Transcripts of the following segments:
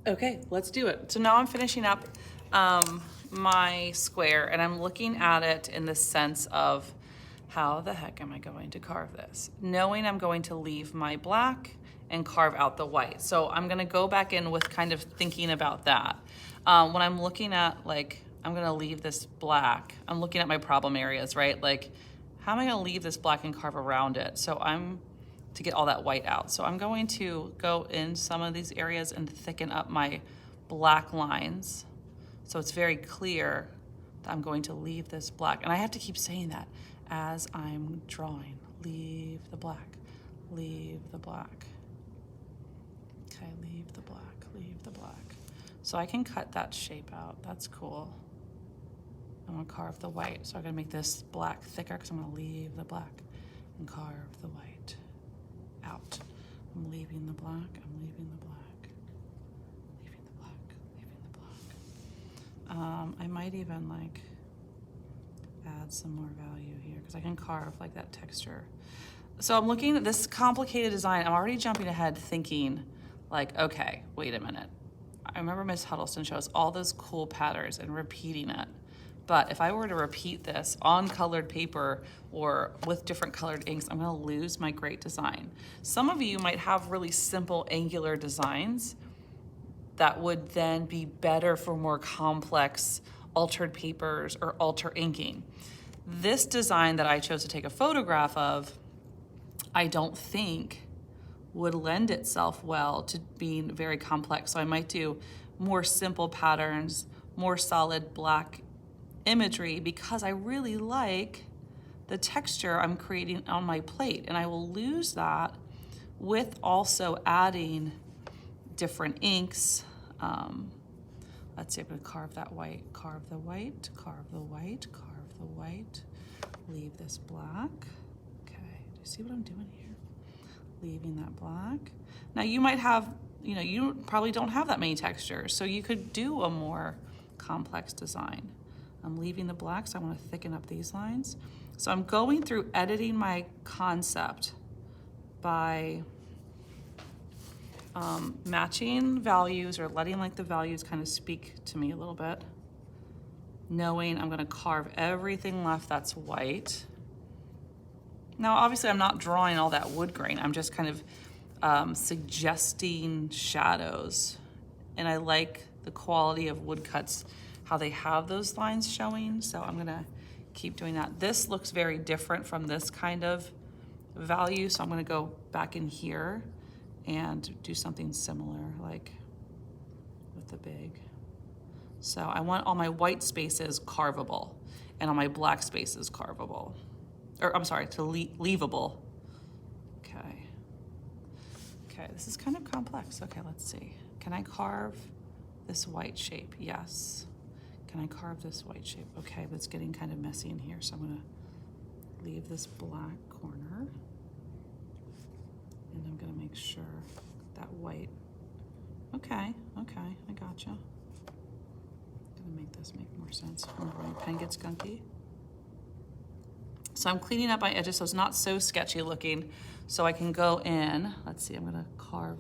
Okay, let's do it. So now I'm finishing up my square, and I'm looking at it in the sense of how the heck am I going to carve this? Knowing I'm going to leave my black and carve out the white. So I'm gonna go back in with kind of thinking about that. When I'm looking at, like, I'm gonna leave this black, I'm looking at my problem areas, right? Like, how am I gonna leave this black and carve around it? So to get all that white out. So I'm going to go in some of these areas and thicken up my black lines. So it's very clear that I'm going to leave this black. And I have to keep saying that as I'm drawing. Leave the black, leave the black. Okay, leave the black, leave the black. So I can cut that shape out. That's cool. I'm gonna carve the white. So I'm gonna make this black thicker because I'm gonna leave the black and carve the white out. I'm leaving the black, I'm leaving the black, leaving the black, leaving the black. I might even like add some more value here because I can carve like that texture. So I'm looking at this complicated design. I'm already jumping ahead thinking like, okay, wait a minute. I remember Miss Huddleston shows all those cool patterns and repeating it. But if I were to repeat this on colored paper or with different colored inks, I'm gonna lose my great design. Some of you might have really simple angular designs that would then be better for more complex altered papers or alter inking. This design that I chose to take a photograph of, I don't think would lend itself well to being very complex. So I might do more simple patterns, more solid black imagery because I really like the texture I'm creating on my plate, and I will lose that with also adding different inks. Let's see, I'm gonna carve that white, carve the white, carve the white, carve the white, leave this black. Okay, do you see what I'm doing here? Leaving that black. Now you might have, you probably don't have that many textures, so you could do a more complex design. I'm leaving the black, so I want to thicken up these lines. So I'm going through editing my concept by matching values or letting like the values kind of speak to me a little bit. Knowing I'm gonna carve everything left that's white. Now, obviously I'm not drawing all that wood grain. I'm just kind of suggesting shadows. And I like the quality of woodcuts, how they have those lines showing. So I'm gonna keep doing that. This looks very different from this kind of value. So I'm gonna go back in here and do something similar, like with the big. So I want all my white spaces carvable and all my black spaces carvable. Or I'm sorry, leavable. Okay. Okay, this is kind of complex. Okay, let's see. Can I carve this white shape? Yes. Can I carve this white shape? Okay, but it's getting kind of messy in here, so I'm gonna leave this black corner. And I'm gonna make sure that white, okay, I gotcha. Gonna make this make more sense when my pen gets gunky. So I'm cleaning up my edges so it's not so sketchy looking, so I can go in. Let's see, I'm gonna carve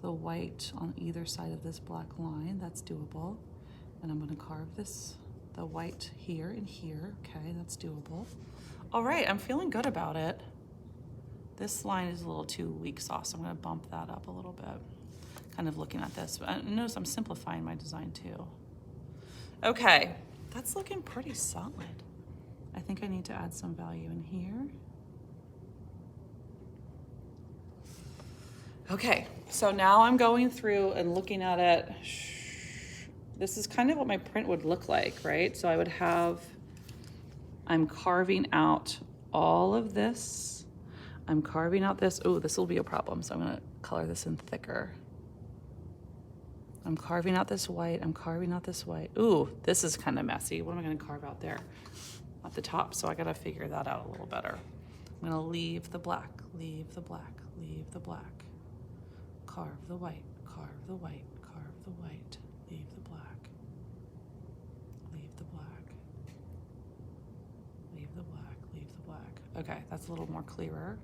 the white on either side of this black line. That's doable. And I'm gonna carve the white here and here. Okay, that's doable. All right, I'm feeling good about it. This line is a little too weak sauce, so I'm gonna bump that up a little bit. Kind of looking at this, but notice I'm simplifying my design too. Okay, that's looking pretty solid. I think I need to add some value in here. Okay, so now I'm going through and looking at it. This is kind of what my print would look like, right? So I would have, I'm carving out all of this. I'm carving out this. Oh, this will be a problem. So I'm gonna color this in thicker. I'm carving out this white. I'm carving out this white. Ooh, this is kind of messy. What am I gonna carve out there at the top? So I gotta figure that out a little better. I'm gonna leave the black, leave the black, leave the black. Carve the white, carve the white, carve the white, leave the black, leave the black, leave the black, leave the black. Okay, that's a little more clearer.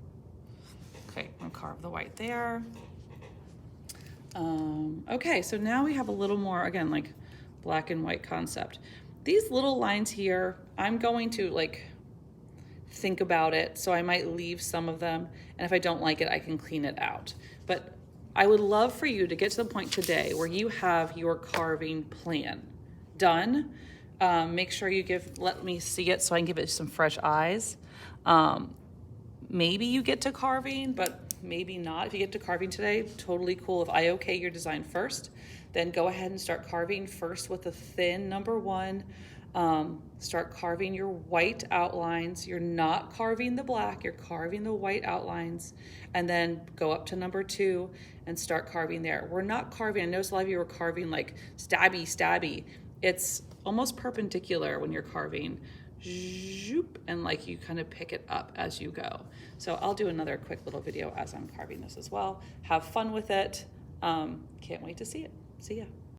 Okay, I'm gonna carve the white there. Okay, so now we have a little more, again, like black and white concept. These little lines here, I'm going to like think about it, so I might leave some of them, and if I don't like it, I can clean it out. But I would love for you to get to the point today where you have your carving plan done. Make sure you let me see it so I can give it some fresh eyes. Maybe you get to carving, but maybe not. If you get to carving today, totally cool. If I okay your design first, then go ahead and start carving first with the thin number 1. Start carving your white outlines. You're not carving the black, you're carving the white outlines, and then go up to number 2 and start carving there. We're not carving, I noticed a lot of you were carving like stabby. It's almost perpendicular when you're carving, zoop, and like you kind of pick it up as you go. So I'll do another quick little video as I'm carving this as well. Have fun with it. Can't wait to see it. See ya.